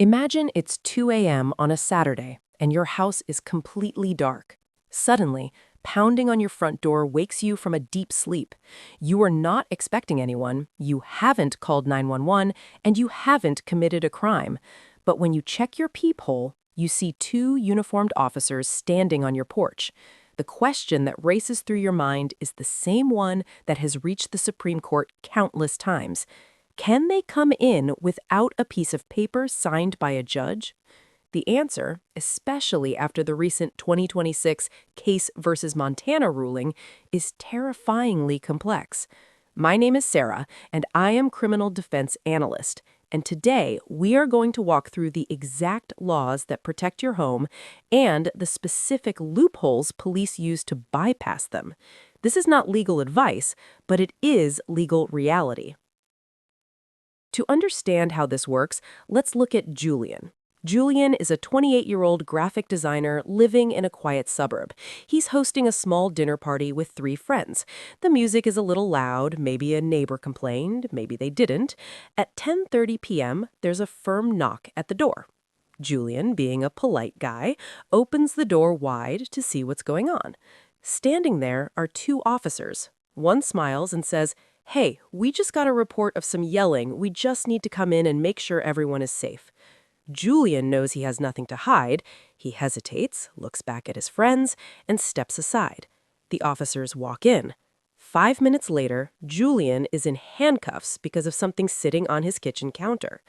Imagine it's 2 a.m. on a Saturday and your house is completely dark. Suddenly, pounding on your front door wakes you from a deep sleep. You are not expecting anyone, you haven't called 911, and you haven't committed a crime. But when you check your peephole, you see two uniformed officers standing on your porch. The question that races through your mind is the same one that has reached the Supreme Court countless times. Can they come in without a piece of paper signed by a judge? The answer, especially after the recent 2026 Case versus Montana ruling, is terrifyingly complex. My name is Sarah, and I am criminal defense analyst. And today, we are going to walk through the exact laws that protect your home and the specific loopholes police use to bypass them. This is not legal advice, but it is legal reality. To understand how this works, let's look at Julian. Julian is a 28-year-old graphic designer living in a quiet suburb. He's hosting a small dinner party with 3 friends. The music is a little loud, maybe a neighbor complained, maybe they didn't. At 10:30 p.m., there's a firm knock at the door. Julian, being a polite guy, opens the door wide to see what's going on. Standing there are 2 officers. One smiles and says, "Hey, we just got a report of some yelling. We just need to come in and make sure everyone is safe." Julian knows he has nothing to hide. He hesitates, looks back at his friends, and steps aside. The officers walk in. 5 minutes later, Julian is in handcuffs because of something sitting on his kitchen counter.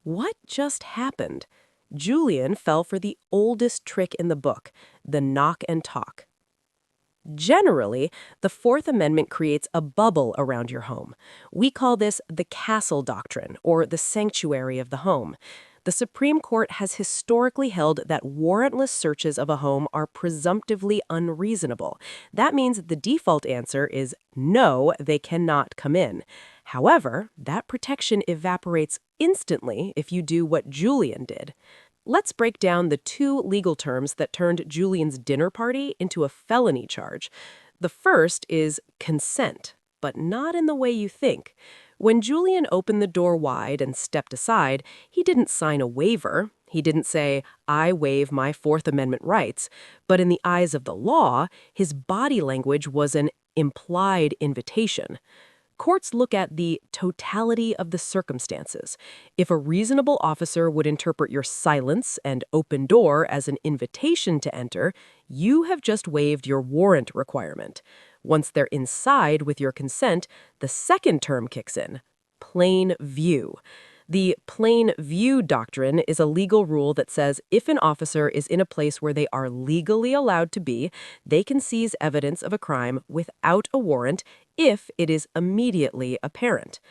What just happened? Julian fell for the oldest trick in the book, the knock and talk. Generally, the Fourth Amendment creates a bubble around your home. We call this the castle doctrine, or the sanctuary of the home. The Supreme Court has historically held that warrantless searches of a home are presumptively unreasonable. That means the default answer is no, they cannot come in. However, that protection evaporates instantly if you do what Julian did. Let's break down the 2 legal terms that turned Julian's dinner party into a felony charge. The first is consent, but not in the way you think. When Julian opened the door wide and stepped aside, he didn't sign a waiver. He didn't say, "I waive my Fourth Amendment rights." But in the eyes of the law, his body language was an implied invitation. Courts look at the totality of the circumstances. If a reasonable officer would interpret your silence and open door as an invitation to enter, you have just waived your warrant requirement. Once they're inside with your consent, the second term kicks in, plain view. The plain view doctrine is a legal rule that says if an officer is in a place where they are legally allowed to be, they can seize evidence of a crime without a warrant if it is immediately apparent.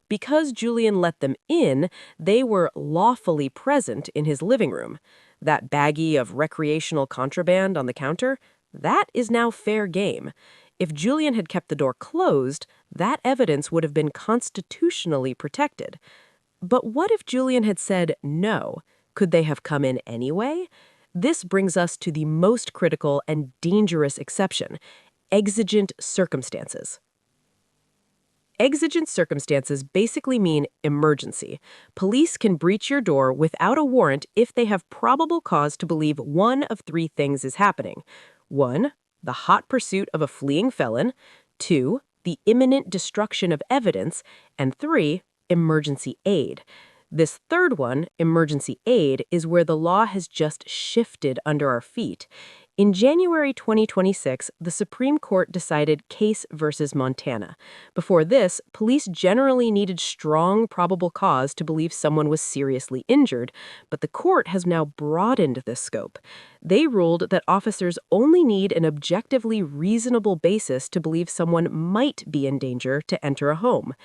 Because Julian let them in, they were lawfully present in his living room. That baggie of recreational contraband on the counter, that is now fair game. If Julian had kept the door closed, that evidence would have been constitutionally protected. But what if Julian had said no? Could they have come in anyway? This brings us to the most critical and dangerous exception, exigent circumstances. Exigent circumstances basically mean emergency. Police can breach your door without a warrant if they have probable cause to believe one of 3 things is happening. 1, the hot pursuit of a fleeing felon. 2, the imminent destruction of evidence. And 3, emergency aid. This third one, emergency aid, is where the law has just shifted under our feet. In January 2026, the Supreme Court decided Case versus Montana. Before this, police generally needed strong probable cause to believe someone was seriously injured, but the court has now broadened this scope. They ruled that officers only need an objectively reasonable basis to believe someone might be in danger to enter a home.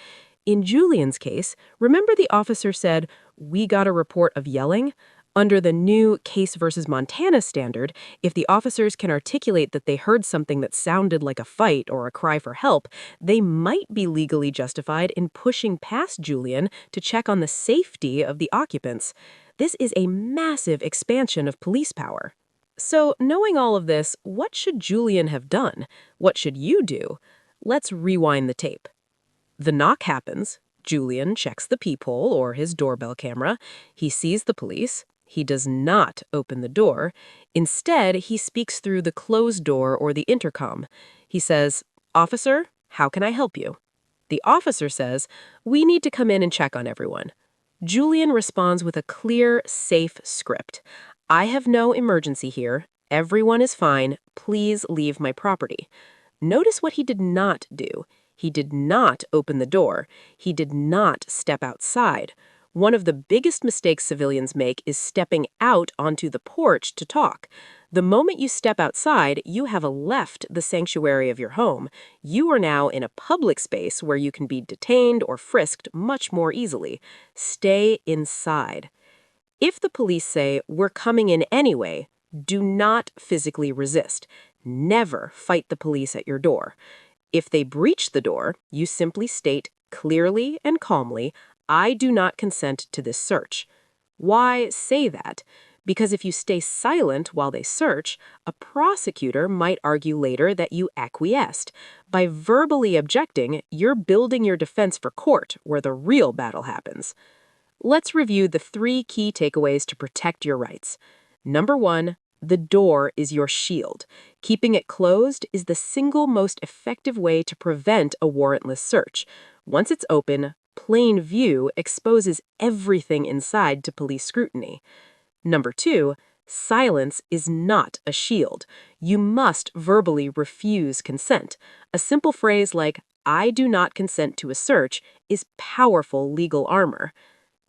In Julian's case, remember the officer said, "We got a report of yelling"? Under the new Case versus Montana standard, if the officers can articulate that they heard something that sounded like a fight or a cry for help, they might be legally justified in pushing past Julian to check on the safety of the occupants. This is a massive expansion of police power. So, knowing all of this, what should Julian have done? What should you do? Let's rewind the tape. The knock happens. Julian checks the peephole or his doorbell camera. He sees the police. He does not open the door. Instead, he speaks through the closed door or the intercom. He says, "Officer, how can I help you?" The officer says, "We need to come in and check on everyone." Julian responds with a clear, safe script. "I have no emergency here. Everyone is fine. Please leave my property." Notice what he did not do. He did not open the door. He did not step outside. One of the biggest mistakes civilians make is stepping out onto the porch to talk. The moment you step outside, you have left the sanctuary of your home. You are now in a public space where you can be detained or frisked much more easily. Stay inside. If the police say, "We're coming in anyway," do not physically resist. Never fight the police at your door. If they breach the door, you simply state clearly and calmly, "I do not consent to this search." Why say that? Because if you stay silent while they search, a prosecutor might argue later that you acquiesced. By verbally objecting, you're building your defense for court, where the real battle happens. Let's review the 3 key takeaways to protect your rights. Number 1, the door is your shield. Keeping it closed is the single most effective way to prevent a warrantless search. Once it's open, plain view exposes everything inside to police scrutiny. Number 2, silence is not a shield. You must verbally refuse consent. A simple phrase like, "I do not consent to a search," is powerful legal armor.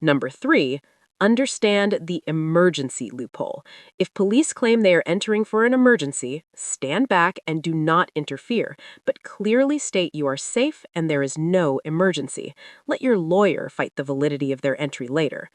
Number 3, understand the emergency loophole. If police claim they are entering for an emergency, stand back and do not interfere, but clearly state you are safe and there is no emergency. Let your lawyer fight the validity of their entry later.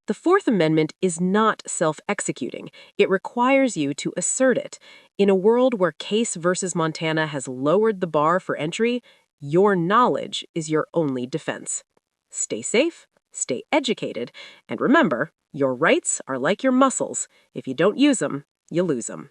The Fourth Amendment is not self-executing. It requires you to assert it. In a world where Case versus Montana has lowered the bar for entry, your knowledge is your only defense. Stay safe, stay educated, and remember, your rights are like your muscles. If you don't use them, you lose them.